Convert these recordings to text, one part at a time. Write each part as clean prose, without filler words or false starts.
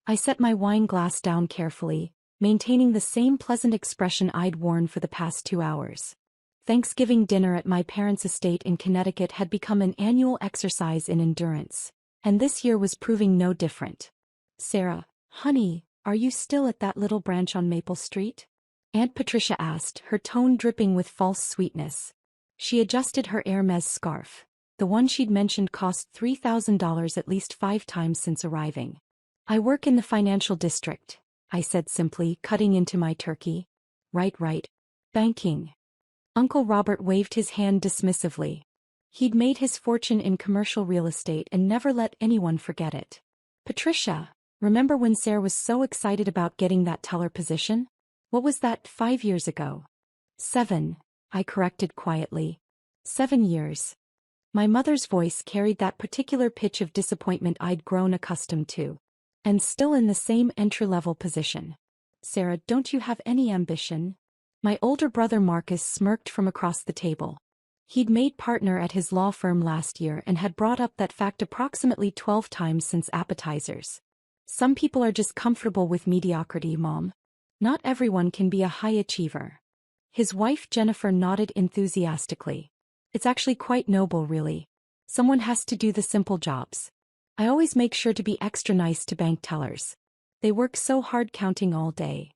I set my wine glass down carefully, maintaining the same pleasant expression I'd worn for the past 2 hours. Thanksgiving dinner at my parents' estate in Connecticut had become an annual exercise in endurance, and this year was proving no different. "Sarah, honey, are you still at that little branch on Maple Street?" Aunt Patricia asked, her tone dripping with false sweetness. She adjusted her Hermes scarf. The one she'd mentioned cost $3,000 at least 5 times since arriving. "I work in the financial district," I said simply, cutting into my turkey. Right. Banking." Uncle Robert waved his hand dismissively. He'd made his fortune in commercial real estate and never let anyone forget it. "Patricia, remember when Sarah was so excited about getting that teller position? What was that, 5 years ago?" 7, I corrected quietly. 7 years. My mother's voice carried that particular pitch of disappointment I'd grown accustomed to. "And still in the same entry-level position. Sarah, don't you have any ambition?" My older brother Marcus smirked from across the table. He'd made partner at his law firm last year and had brought up that fact approximately 12 times since appetizers. "Some people are just comfortable with mediocrity, Mom. Not everyone can be a high achiever." His wife Jennifer nodded enthusiastically. "It's actually quite noble, really. Someone has to do the simple jobs. I always make sure to be extra nice to bank tellers. They work so hard counting all day."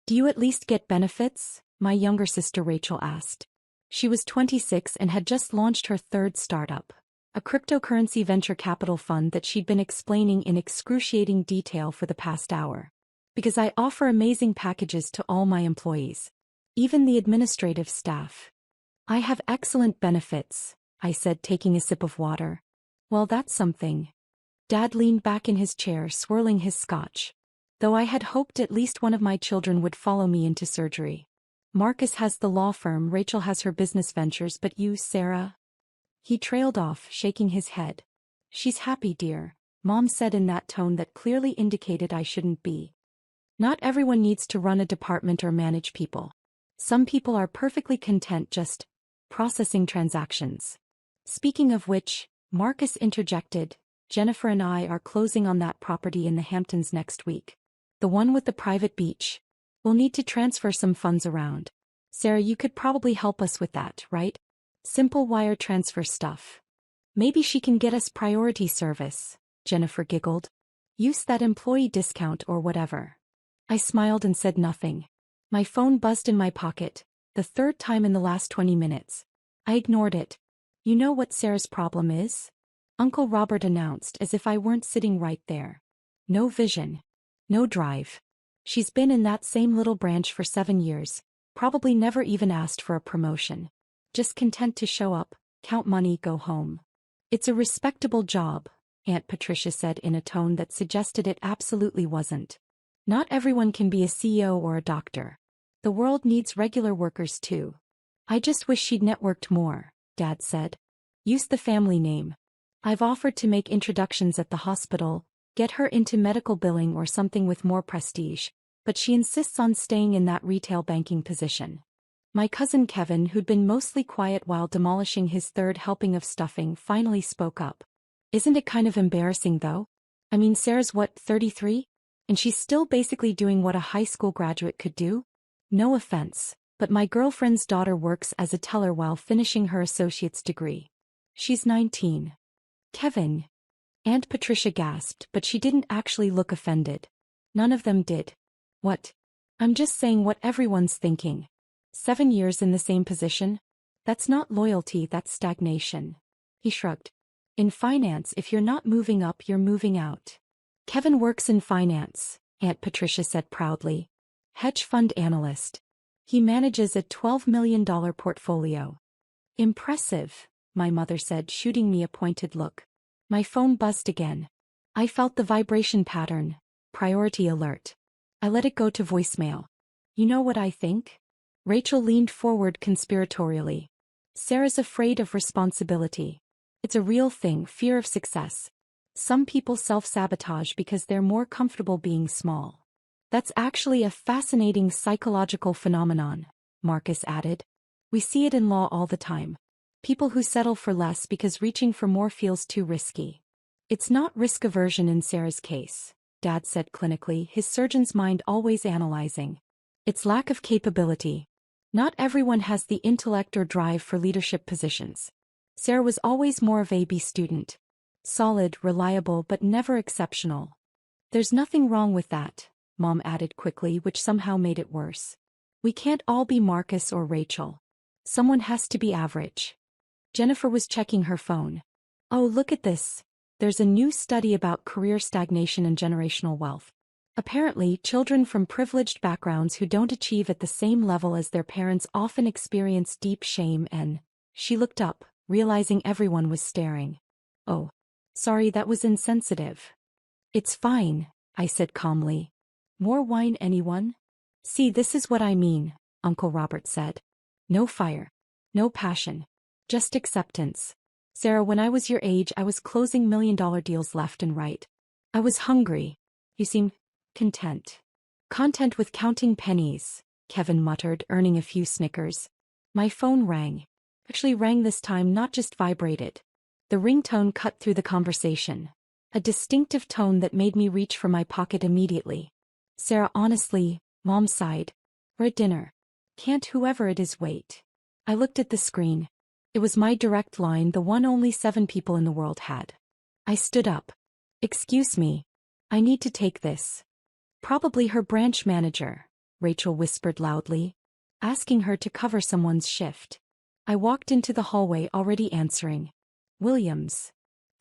"Do you at least get benefits?" my younger sister Rachel asked. She was 26 and had just launched her third startup, a cryptocurrency venture capital fund that she'd been explaining in excruciating detail for the past hour. "Because I offer amazing packages to all my employees. Even the administrative staff." "I have excellent benefits," I said, taking a sip of water. "Well, that's something." Dad leaned back in his chair, swirling his scotch. "Though I had hoped at least one of my children would follow me into surgery. Marcus has the law firm, Rachel has her business ventures, but you, Sarah?" He trailed off, shaking his head. "She's happy, dear," Mom said in that tone that clearly indicated I shouldn't be. "Not everyone needs to run a department or manage people. Some people are perfectly content just processing transactions." "Speaking of which," Marcus interjected, "Jennifer and I are closing on that property in the Hamptons next week. The one with the private beach. We'll need to transfer some funds around. Sarah, you could probably help us with that, right? Simple wire transfer stuff." "Maybe she can get us priority service," Jennifer giggled. "Use that employee discount or whatever." I smiled and said nothing. My phone buzzed in my pocket, the third time in the last 20 minutes. I ignored it. "You know what Sarah's problem is?" Uncle Robert announced, as if I weren't sitting right there. "No vision. No drive. She's been in that same little branch for 7 years, probably never even asked for a promotion. Just content to show up, count money, go home." "It's a respectable job," Aunt Patricia said in a tone that suggested it absolutely wasn't. "Not everyone can be a CEO or a doctor. The world needs regular workers too." "I just wish she'd networked more," Dad said. "Use the family name. I've offered to make introductions at the hospital, get her into medical billing or something with more prestige, but she insists on staying in that retail banking position." My cousin Kevin, who'd been mostly quiet while demolishing his third helping of stuffing, finally spoke up. "Isn't it kind of embarrassing though? I mean, Sarah's what, 33? And she's still basically doing what a high school graduate could do? No offense, but my girlfriend's daughter works as a teller while finishing her associate's degree. She's 19. "Kevin." Aunt Patricia gasped, but she didn't actually look offended. None of them did. "What?" "I'm just saying what everyone's thinking. 7 years in the same position? That's not loyalty, that's stagnation." He shrugged. "In finance, if you're not moving up, you're moving out." "Kevin works in finance," Aunt Patricia said proudly. "Hedge fund analyst. He manages a $12 million portfolio." "Impressive," my mother said, shooting me a pointed look. My phone buzzed again. I felt the vibration pattern. Priority alert. I let it go to voicemail. "You know what I think?" Rachel leaned forward conspiratorially. "Sarah's afraid of responsibility. It's a real thing, fear of success. Some people self-sabotage because they're more comfortable being small." "That's actually a fascinating psychological phenomenon," Marcus added. "We see it in law all the time. People who settle for less because reaching for more feels too risky." "It's not risk aversion in Sarah's case," Dad said clinically, his surgeon's mind always analyzing. It's lack of capability. Not everyone has the intellect or drive for leadership positions. Sarah was always more of a B student. Solid, reliable, but never exceptional. There's nothing wrong with that, Mom added quickly, which somehow made it worse. We can't all be Marcus or Rachel. Someone has to be average. Jennifer was checking her phone. Oh, look at this. There's a new study about career stagnation and generational wealth. Apparently, children from privileged backgrounds who don't achieve at the same level as their parents often experience deep shame and... She looked up, realizing everyone was staring. Oh. Sorry, that was insensitive. It's fine, I said calmly. More wine, anyone? See, this is what I mean, Uncle Robert said. No fire. No passion. Just acceptance. Sarah, when I was your age, I was closing million-dollar deals left and right. I was hungry. You seem content. Content with counting pennies, Kevin muttered, earning a few snickers. My phone rang. Actually rang this time, not just vibrated. The ringtone cut through the conversation. A distinctive tone that made me reach for my pocket immediately. Sarah, honestly, Mom sighed. We're at dinner. Can't whoever it is wait. I looked at the screen. It was my direct line, the one only 7 people in the world had. I stood up. Excuse me. I need to take this. Probably her branch manager, Rachel whispered loudly, asking her to cover someone's shift. I walked into the hallway already answering. Williams.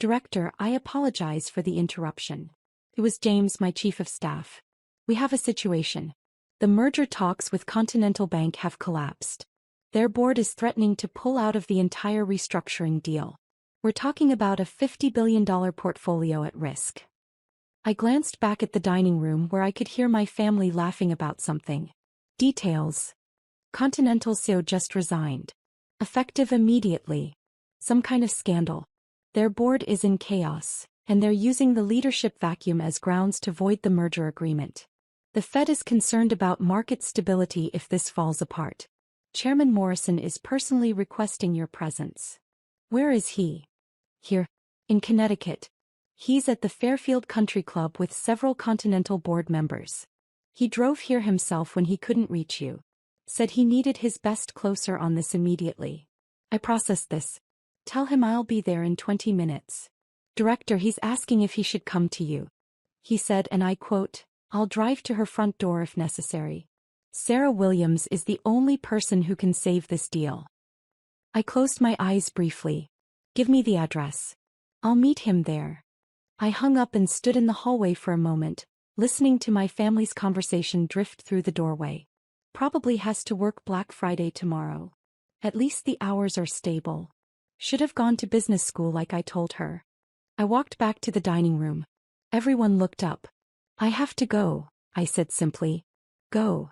Director, I apologize for the interruption. It was James, my chief of staff. We have a situation. The merger talks with Continental Bank have collapsed. Their board is threatening to pull out of the entire restructuring deal. We're talking about a $50 billion portfolio at risk. I glanced back at the dining room where I could hear my family laughing about something. Details. Continental CEO just resigned. Effective immediately. Some kind of scandal. Their board is in chaos, and they're using the leadership vacuum as grounds to void the merger agreement. The Fed is concerned about market stability if this falls apart. Chairman Morrison is personally requesting your presence. Where is he? Here. In Connecticut. He's at the Fairfield Country Club with several Continental board members. He drove here himself when he couldn't reach you. Said he needed his best closer on this immediately. I processed this. Tell him I'll be there in 20 minutes. Director, he's asking if he should come to you. He said, and I quote, I'll drive to her front door if necessary. Sarah Williams is the only person who can save this deal. I closed my eyes briefly. Give me the address. I'll meet him there. I hung up and stood in the hallway for a moment, listening to my family's conversation drift through the doorway. Probably has to work Black Friday tomorrow. At least the hours are stable. Should have gone to business school like I told her. I walked back to the dining room. Everyone looked up. I have to go, I said simply. Go.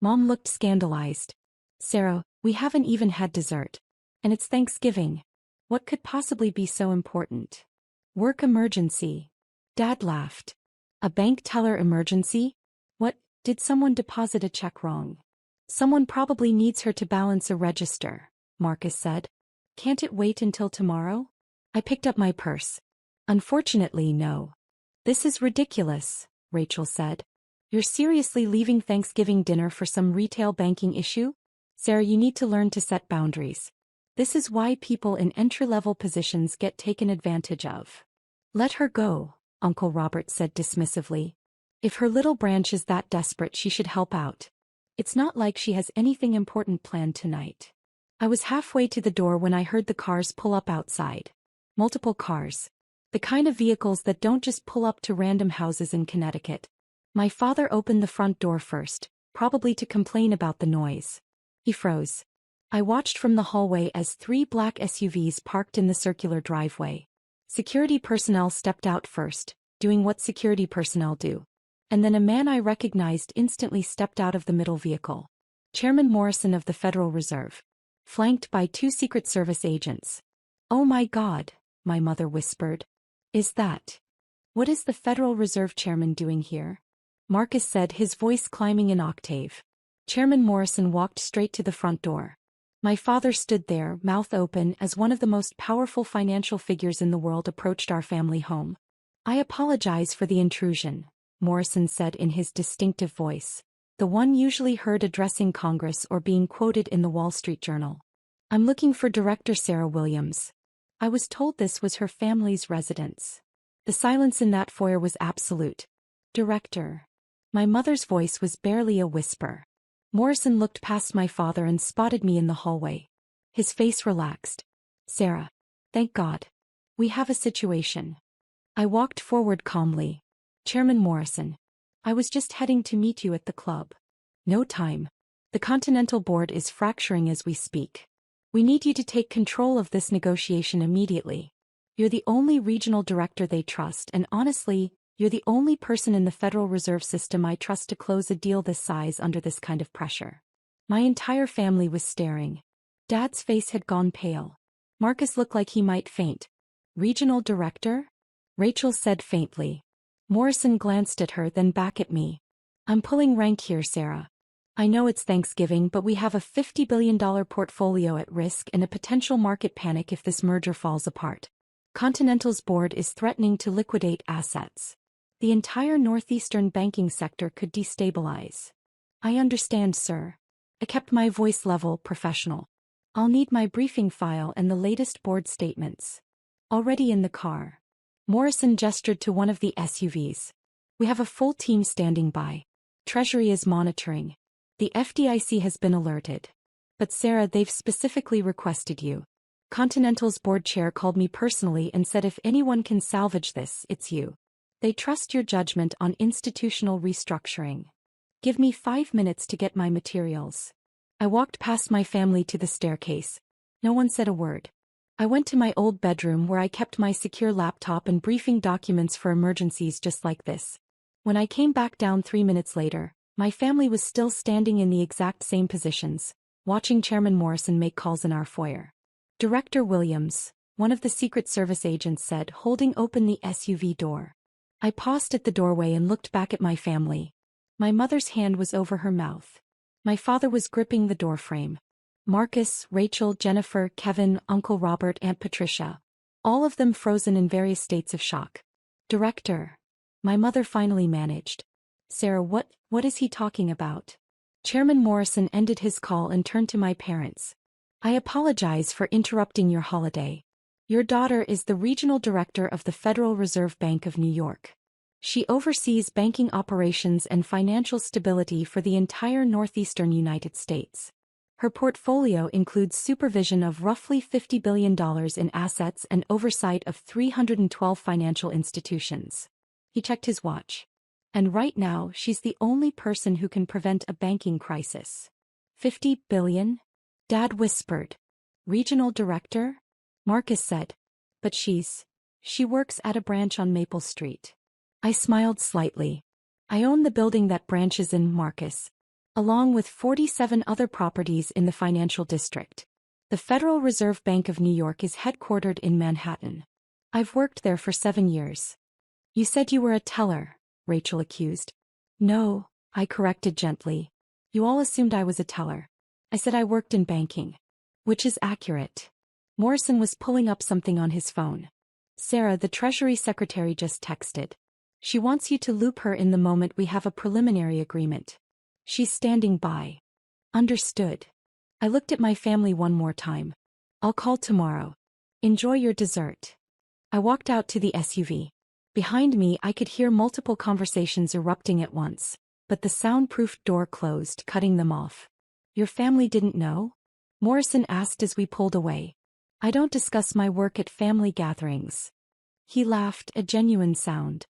Mom looked scandalized. Sarah, we haven't even had dessert. And it's Thanksgiving. What could possibly be so important? Work emergency. Dad laughed. A bank teller emergency? What, did someone deposit a check wrong? Someone probably needs her to balance a register, Marcus said. Can't it wait until tomorrow? I picked up my purse. Unfortunately, no. This is ridiculous, Rachel said. You're seriously leaving Thanksgiving dinner for some retail banking issue? Sarah, you need to learn to set boundaries. This is why people in entry-level positions get taken advantage of. Let her go, Uncle Robert said dismissively. If her little branch is that desperate, she should help out. It's not like she has anything important planned tonight. I was halfway to the door when I heard the cars pull up outside. Multiple cars. The kind of vehicles that don't just pull up to random houses in Connecticut. My father opened the front door first, probably to complain about the noise. He froze. I watched from the hallway as 3 black SUVs parked in the circular driveway. Security personnel stepped out first, doing what security personnel do. And then a man I recognized instantly stepped out of the middle vehicle. Chairman Morrison of the Federal Reserve. Flanked by 2 Secret Service agents. Oh my God, my mother whispered. Is that? What is the Federal Reserve Chairman doing here? Marcus said, his voice climbing an octave. Chairman Morrison walked straight to the front door. My father stood there, mouth open, as one of the most powerful financial figures in the world approached our family home. I apologize for the intrusion, Morrison said in his distinctive voice, the one usually heard addressing Congress or being quoted in the Wall Street Journal. I'm looking for Director Sarah Williams. I was told this was her family's residence. The silence in that foyer was absolute. Director. My mother's voice was barely a whisper. Morrison looked past my father and spotted me in the hallway. His face relaxed. Sarah. Thank God. We have a situation. I walked forward calmly. Chairman Morrison. I was just heading to meet you at the club. No time. The Continental Board is fracturing as we speak. We need you to take control of this negotiation immediately. You're the only regional director they trust, and honestly, you're the only person in the Federal Reserve System I trust to close a deal this size under this kind of pressure. My entire family was staring. Dad's face had gone pale. Marcus looked like he might faint. Regional director? Rachel said faintly. Morrison glanced at her, then back at me. I'm pulling rank here, Sarah. I know it's Thanksgiving, but we have a $50 billion portfolio at risk and a potential market panic if this merger falls apart. Continental's board is threatening to liquidate assets. The entire northeastern banking sector could destabilize. I understand, sir. I kept my voice level, professional. I'll need my briefing file and the latest board statements. Already in the car. Morrison gestured to one of the SUVs. We have a full team standing by. Treasury is monitoring. The FDIC has been alerted. But Sarah, they've specifically requested you. Continental's board chair called me personally and said if anyone can salvage this, it's you. They trust your judgment on institutional restructuring. Give me 5 minutes to get my materials. I walked past my family to the staircase. No one said a word. I went to my old bedroom where I kept my secure laptop and briefing documents for emergencies just like this. When I came back down 3 minutes later, my family was still standing in the exact same positions, watching Chairman Morrison make calls in our foyer. Director Williams, one of the Secret Service agents said, holding open the SUV door. I paused at the doorway and looked back at my family. My mother's hand was over her mouth. My father was gripping the doorframe. Marcus, Rachel, Jennifer, Kevin, Uncle Robert, Aunt Patricia. All of them frozen in various states of shock. Director. My mother finally managed. Sarah, what is he talking about? Chairman Morrison ended his call and turned to my parents. I apologize for interrupting your holiday. Your daughter is the regional director of the Federal Reserve Bank of New York. She oversees banking operations and financial stability for the entire northeastern United States. Her portfolio includes supervision of roughly $50 billion in assets and oversight of 312 financial institutions. He checked his watch. And right now, she's the only person who can prevent a banking crisis. 50 billion? Dad whispered. Regional director? Marcus said. But she works at a branch on Maple Street. I smiled slightly. I own the building that branches in, Marcus, along with 47 other properties in the financial district. The Federal Reserve Bank of New York is headquartered in Manhattan. I've worked there for 7 years. You said you were a teller, Rachel accused. No, I corrected gently. You all assumed I was a teller. I said I worked in banking. Which is accurate. Morrison was pulling up something on his phone. Sarah, the Treasury Secretary, just texted. She wants you to loop her in the moment we have a preliminary agreement. She's standing by. Understood. I looked at my family one more time. I'll call tomorrow. Enjoy your dessert. I walked out to the SUV. Behind me I could hear multiple conversations erupting at once, but the soundproofed door closed, cutting them off. Your family didn't know? Morrison asked as we pulled away. I don't discuss my work at family gatherings. He laughed, a genuine sound.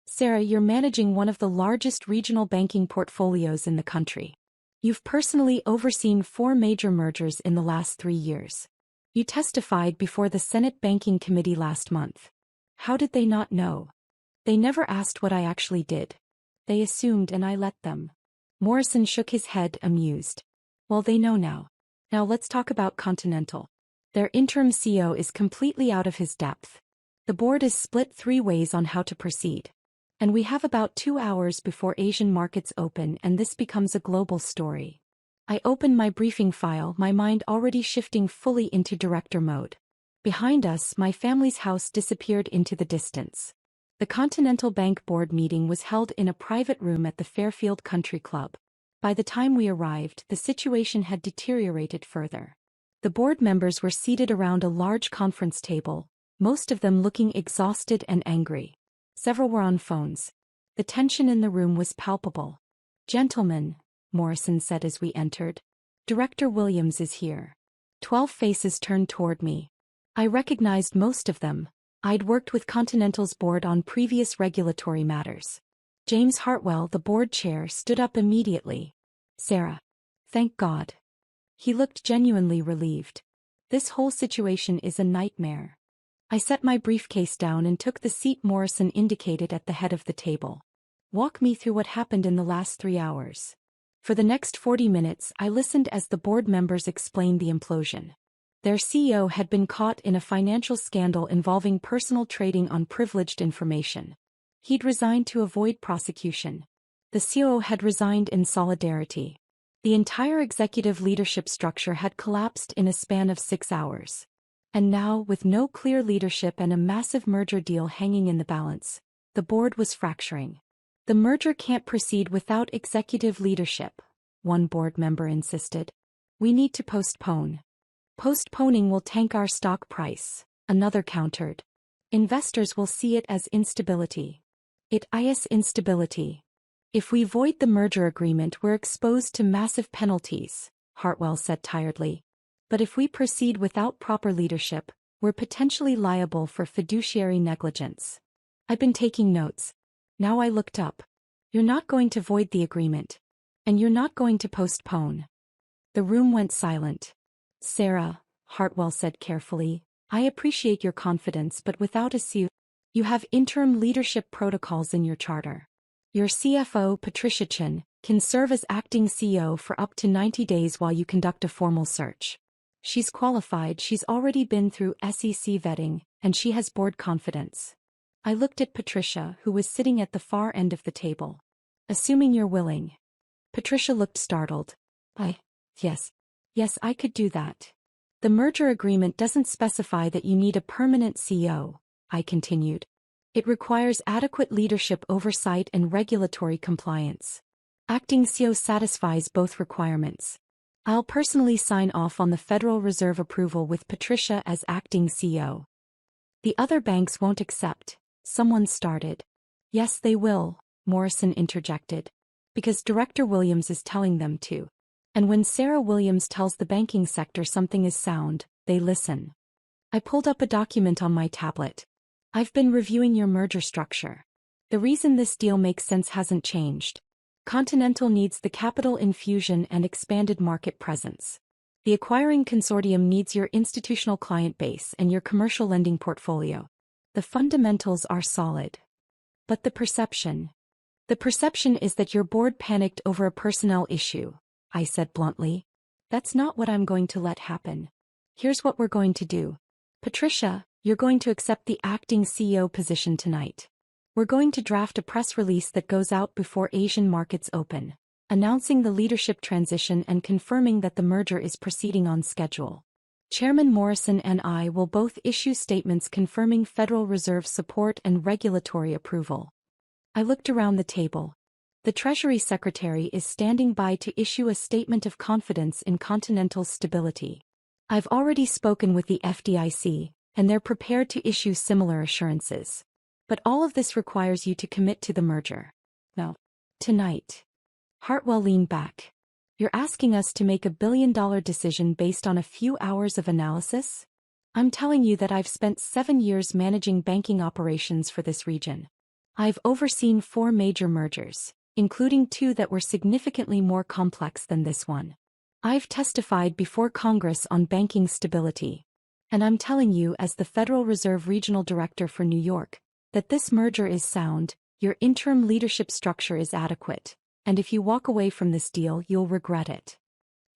Sarah, you're managing one of the largest regional banking portfolios in the country. You've personally overseen 4 major mergers in the last 3 years. You testified before the Senate Banking Committee last month. How did they not know? They never asked what I actually did. They assumed and I let them. Morrison shook his head, amused. Well, they know now. Now let's talk about Continental. Their interim CEO is completely out of his depth. The board is split 3 ways on how to proceed. And we have about 2 hours before Asian markets open and this becomes a global story. I opened my briefing file, my mind already shifting fully into director mode. Behind us, my family's house disappeared into the distance. The Continental Bank board meeting was held in a private room at the Fairfield Country Club. By the time we arrived, the situation had deteriorated further. The board members were seated around a large conference table, most of them looking exhausted and angry. Several were on phones. The tension in the room was palpable. "Gentlemen," Morrison said as we entered, "Director Williams is here." 12 faces turned toward me. I recognized most of them. I'd worked with Continental's board on previous regulatory matters. James Hartwell, the board chair, stood up immediately. "Sarah. Thank God." He looked genuinely relieved. "This whole situation is a nightmare." I set my briefcase down and took the seat Morrison indicated at the head of the table. "Walk me through what happened in the last 3 hours." For the next 40 minutes, I listened as the board members explained the implosion. Their CEO had been caught in a financial scandal involving personal trading on privileged information. He'd resigned to avoid prosecution. The COO had resigned in solidarity. The entire executive leadership structure had collapsed in a span of 6 hours. And now, with no clear leadership and a massive merger deal hanging in the balance, the board was fracturing. "The merger can't proceed without executive leadership," one board member insisted. "We need to postpone." "Postponing will tank our stock price," another countered. "Investors will see it as instability." "It is instability. If we void the merger agreement, we're exposed to massive penalties," Hartwell said tiredly. "But if we proceed without proper leadership, we're potentially liable for fiduciary negligence." I've been taking notes. Now I looked up. "You're not going to void the agreement. And you're not going to postpone." The room went silent. "Sarah," Hartwell said carefully, "I appreciate your confidence, but without a CEO, you have interim leadership protocols in your charter. Your CFO, Patricia Chin, can serve as acting CEO for up to 90 days while you conduct a formal search. She's qualified, she's already been through SEC vetting, and she has board confidence." I looked at Patricia, who was sitting at the far end of the table. "Assuming you're willing." Patricia looked startled. Yes, I could do that." "The merger agreement doesn't specify that you need a permanent CEO," I continued. "It requires adequate leadership oversight and regulatory compliance. Acting CEO satisfies both requirements. I'll personally sign off on the Federal Reserve approval with Patricia as acting CEO." "The other banks won't accept," someone started. "Yes, they will," Morrison interjected. "Because Director Williams is telling them to. And when Sarah Williams tells the banking sector something is sound, they listen." I pulled up a document on my tablet. "I've been reviewing your merger structure. The reason this deal makes sense hasn't changed. Continental needs the capital infusion and expanded market presence. The acquiring consortium needs your institutional client base and your commercial lending portfolio. The fundamentals are solid. But the perception is that your board panicked over a personnel issue," I said bluntly. "That's not what I'm going to let happen. Here's what we're going to do. Patricia, you're going to accept the acting CEO position tonight. We're going to draft a press release that goes out before Asian markets open, announcing the leadership transition and confirming that the merger is proceeding on schedule. Chairman Morrison and I will both issue statements confirming Federal Reserve support and regulatory approval." I looked around the table. The Treasury Secretary is standing by to issue a statement of confidence in Continental's stability. I've already spoken with the FDIC, and they're prepared to issue similar assurances. But all of this requires you to commit to the merger. No. Tonight. Hartwell leaned back. "You're asking us to make a billion-dollar decision based on a few hours of analysis? I'm telling you that I've spent 7 years managing banking operations for this region. I've overseen 4 major mergers, including 2 that were significantly more complex than this one. I've testified before Congress on banking stability. And I'm telling you as the Federal Reserve Regional Director for New York, that this merger is sound, your interim leadership structure is adequate, and if you walk away from this deal you'll regret it."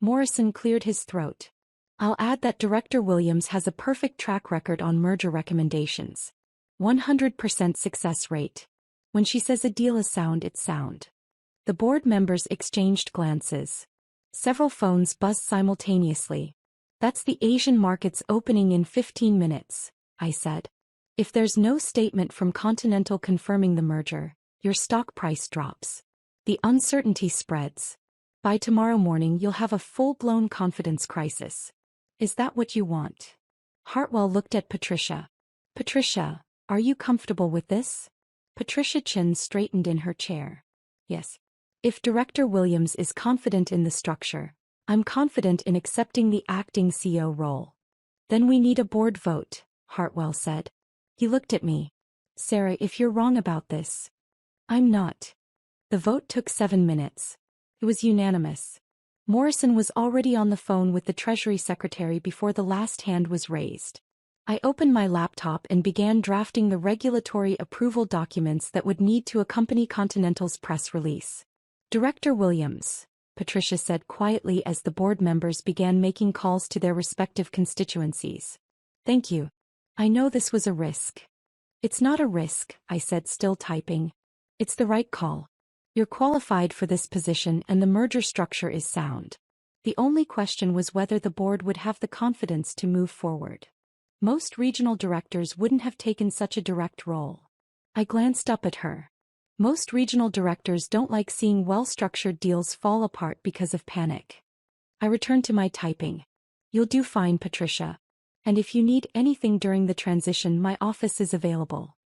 Morrison cleared his throat. "I'll add that Director Williams has a perfect track record on merger recommendations. 100% success rate. When she says a deal is sound, it's sound." The board members exchanged glances. Several phones buzzed simultaneously. "That's the Asian markets opening in 15 minutes, I said. If there's no statement from Continental confirming the merger, your stock price drops. The uncertainty spreads. By tomorrow morning you'll have a full-blown confidence crisis. Is that what you want? Hartwell looked at Patricia. Patricia, are you comfortable with this? Patricia's chin straightened in her chair. Yes. If Director Williams is confident in the structure, I'm confident in accepting the acting CEO role. Then we need a board vote, Hartwell said. He looked at me. Sarah, if you're wrong about this. I'm not. The vote took 7 minutes. It was unanimous. Morrison was already on the phone with the Treasury Secretary before the last hand was raised. I opened my laptop and began drafting the regulatory approval documents that would need to accompany Continental's press release. Director Williams, Patricia said quietly as the board members began making calls to their respective constituencies. Thank you. I know this was a risk. It's not a risk, I said, still typing. It's the right call. You're qualified for this position and the merger structure is sound. The only question was whether the board would have the confidence to move forward. Most regional directors wouldn't have taken such a direct role. I glanced up at her. Most regional directors don't like seeing well-structured deals fall apart because of panic. I returned to my typing. You'll do fine, Patricia. And if you need anything during the transition, my office is available.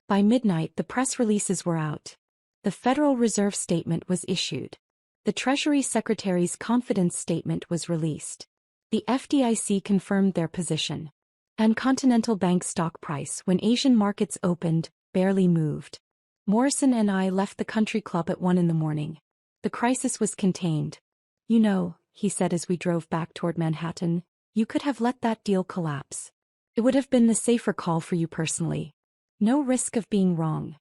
By midnight, the press releases were out. The Federal Reserve statement was issued. The Treasury Secretary's confidence statement was released. The FDIC confirmed their position. And Continental Bank's stock price, when Asian markets opened, barely moved. Morrison and I left the country club at 1 a.m. The crisis was contained. You know, he said as we drove back toward Manhattan, you could have let that deal collapse. It would have been the safer call for you personally. No risk of being wrong.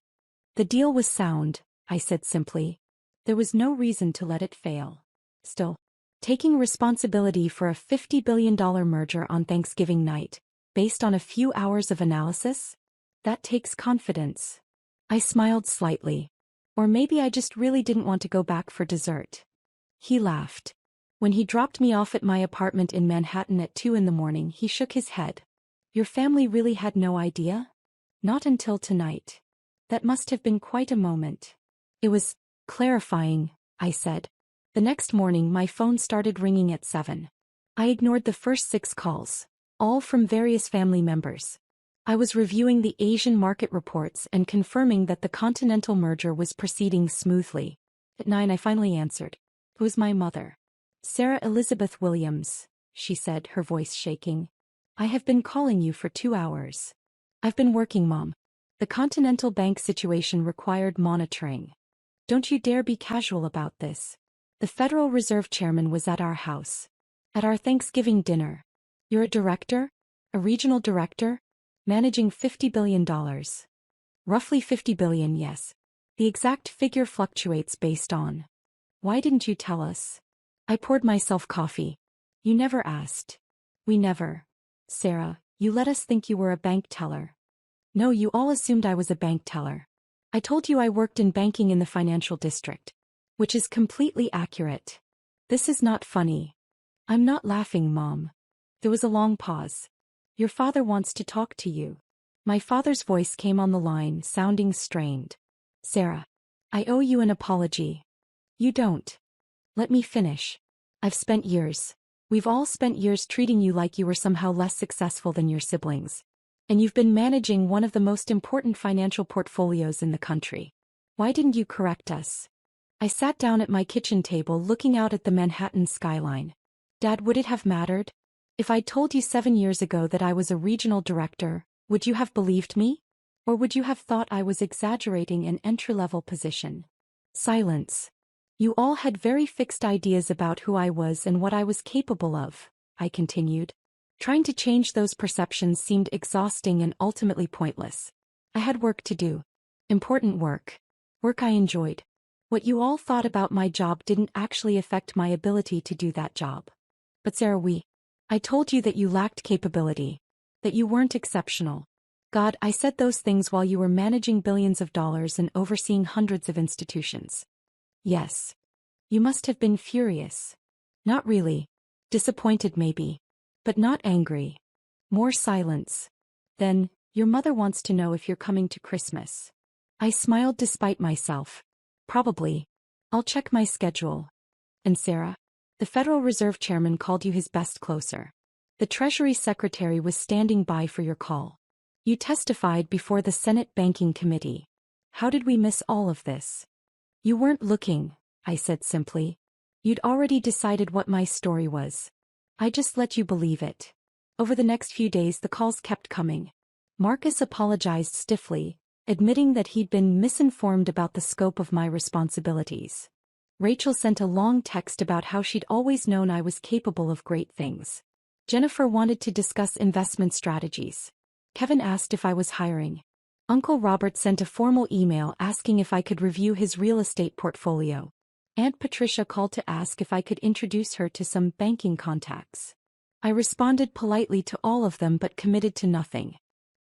The deal was sound, I said simply. There was no reason to let it fail. Still, taking responsibility for a $50 billion merger on Thanksgiving night, based on a few hours of analysis? That takes confidence. I smiled slightly. Or maybe I just really didn't want to go back for dessert. He laughed. When he dropped me off at my apartment in Manhattan at 2 a.m, he shook his head. Your family really had no idea? Not until tonight. That must have been quite a moment. It was clarifying, I said. The next morning my phone started ringing at 7. I ignored the first 6 calls, all from various family members. I was reviewing the Asian market reports and confirming that the Continental merger was proceeding smoothly. At 9 I finally answered. It was my mother. Sarah Elizabeth Williams, she said, her voice shaking. I have been calling you for 2 hours. I've been working, Mom. The Continental Bank situation required monitoring. Don't you dare be casual about this. The Federal Reserve Chairman was at our house. At our Thanksgiving dinner. You're a director? A regional director? Managing $50 billion. Roughly $50 billion, yes. The exact figure fluctuates based on. Why didn't you tell us? I poured myself coffee. You never asked. We never. Sarah, you let us think you were a bank teller. No, you all assumed I was a bank teller. I told you I worked in banking in the financial district. Which is completely accurate. This is not funny. I'm not laughing, Mom. There was a long pause. Your father wants to talk to you. My father's voice came on the line, sounding strained. Sarah, I owe you an apology. You don't. Let me finish. I've spent years. We've all spent years treating you like you were somehow less successful than your siblings. And you've been managing one of the most important financial portfolios in the country. Why didn't you correct us? I sat down at my kitchen table looking out at the Manhattan skyline. Dad, would it have mattered? If I'd told you 7 years ago that I was a regional director, would you have believed me? Or would you have thought I was exaggerating an entry-level position? Silence. You all had very fixed ideas about who I was and what I was capable of, I continued. Trying to change those perceptions seemed exhausting and ultimately pointless. I had work to do. Important work. Work I enjoyed. What you all thought about my job didn't actually affect my ability to do that job. But Sarah, I told you that you lacked capability. That you weren't exceptional. God, I said those things while you were managing billions of dollars and overseeing hundreds of institutions. Yes. You must have been furious. Not really. Disappointed maybe. But not angry. More silence. Then, Your mother wants to know if you're coming to Christmas. I smiled despite myself. Probably. I'll check my schedule. And Sarah? The Federal Reserve Chairman called you his best closer. The Treasury Secretary was standing by for your call. You testified before the Senate Banking Committee. How did we miss all of this? You weren't looking, I said simply. You'd already decided what my story was. I just let you believe it. Over the next few days the calls kept coming. Marcus apologized stiffly, admitting that he'd been misinformed about the scope of my responsibilities. Rachel sent a long text about how she'd always known I was capable of great things. Jennifer wanted to discuss investment strategies. Kevin asked if I was hiring. Uncle Robert sent a formal email asking if I could review his real estate portfolio. Aunt Patricia called to ask if I could introduce her to some banking contacts. I responded politely to all of them but committed to nothing.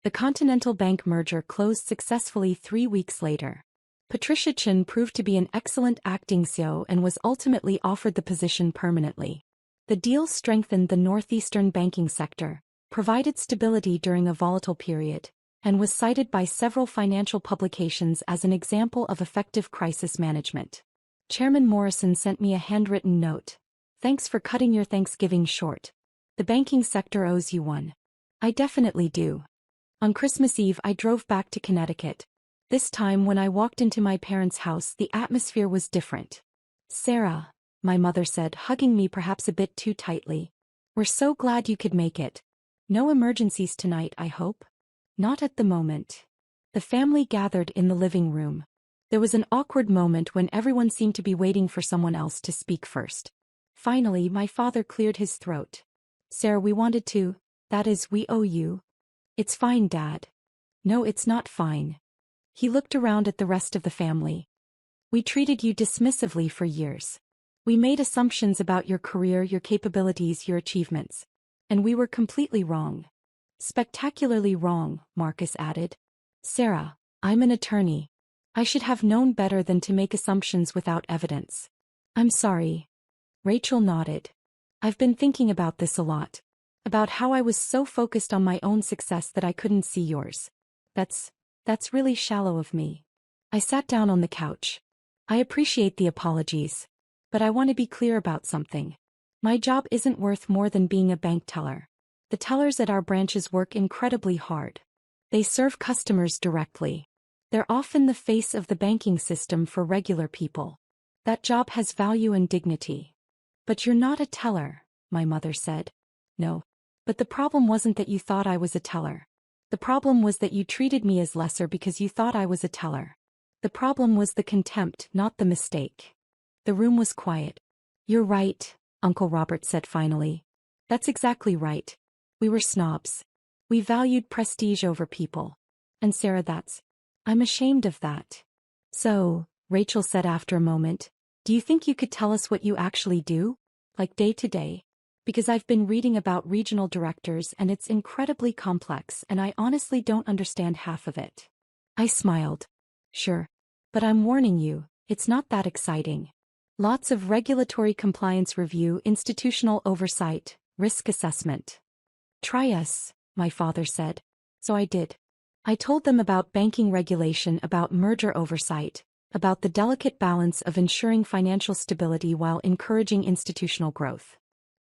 The Continental Bank merger closed successfully 3 weeks later. Patricia Chin proved to be an excellent acting CEO and was ultimately offered the position permanently. The deal strengthened the northeastern banking sector, provided stability during a volatile period, and was cited by several financial publications as an example of effective crisis management. Chairman Morrison sent me a handwritten note. Thanks for cutting your Thanksgiving short. The banking sector owes you one. I definitely do. On Christmas Eve I drove back to Connecticut. This time when I walked into my parents' house the atmosphere was different. Sarah, my mother said, hugging me perhaps a bit too tightly. We're so glad you could make it. No emergencies tonight, I hope? Not at the moment. The family gathered in the living room. There was an awkward moment when everyone seemed to be waiting for someone else to speak first. Finally, my father cleared his throat. Sarah, we wanted to, that is, we owe you. It's fine, Dad. No, it's not fine. He looked around at the rest of the family. We treated you dismissively for years. We made assumptions about your career, your capabilities, your achievements. And we were completely wrong. Spectacularly wrong, Marcus added. Sarah, I'm an attorney. I should have known better than to make assumptions without evidence. I'm sorry. Rachel nodded. I've been thinking about this a lot. About how I was so focused on my own success that I couldn't see yours. That's really shallow of me. I sat down on the couch. I appreciate the apologies. But I want to be clear about something. My job isn't worth more than being a bank teller. The tellers at our branches work incredibly hard. They serve customers directly. They're often the face of the banking system for regular people. That job has value and dignity. But you're not a teller, my mother said. No. But the problem wasn't that you thought I was a teller. The problem was that you treated me as lesser because you thought I was a teller. The problem was the contempt, not the mistake. The room was quiet. You're right, Uncle Robert said finally. That's exactly right. We were snobs. We valued prestige over people. And Sarah, I'm ashamed of that. So, Rachel said after a moment, do you think you could tell us what you actually do? Like day to day? Because I've been reading about regional directors and it's incredibly complex and I honestly don't understand half of it. I smiled. Sure. But I'm warning you, it's not that exciting. Lots of regulatory compliance review, institutional oversight, risk assessment. Try us, my father said. So I did. I told them about banking regulation, about merger oversight, about the delicate balance of ensuring financial stability while encouraging institutional growth.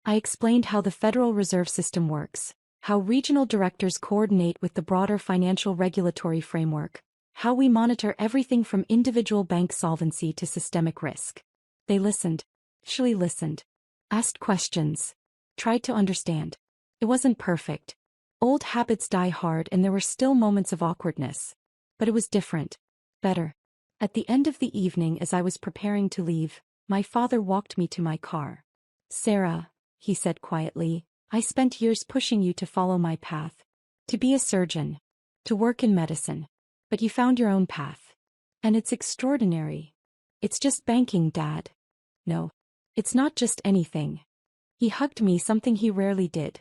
I explained how the Federal Reserve System works, how regional directors coordinate with the broader financial regulatory framework, how we monitor everything from individual bank solvency to systemic risk. They listened, actually listened, asked questions, tried to understand. It wasn't perfect. Old habits die hard and there were still moments of awkwardness. But it was different. Better. At the end of the evening as I was preparing to leave, my father walked me to my car. Sarah, he said quietly, I spent years pushing you to follow my path. To be a surgeon. To work in medicine. But you found your own path. And it's extraordinary. It's just banking, Dad. No. It's not just anything. He hugged me, something he rarely did.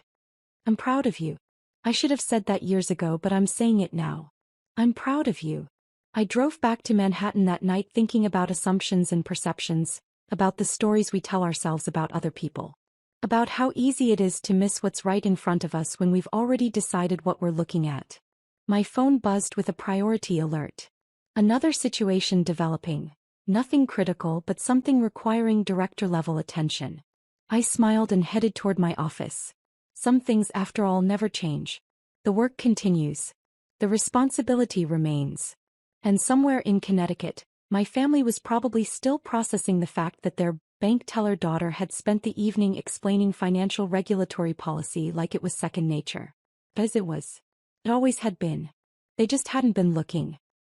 I'm proud of you. I should have said that years ago, but I'm saying it now. I'm proud of you. I drove back to Manhattan that night thinking about assumptions and perceptions, about the stories we tell ourselves about other people. About how easy it is to miss what's right in front of us when we've already decided what we're looking at. My phone buzzed with a priority alert. Another situation developing. Nothing critical but something requiring director-level attention. I smiled and headed toward my office. Some things after all never change. The work continues. The responsibility remains. And somewhere in Connecticut, my family was probably still processing the fact that their bank teller daughter had spent the evening explaining financial regulatory policy like it was second nature. As it was. It always had been. They just hadn't been looking.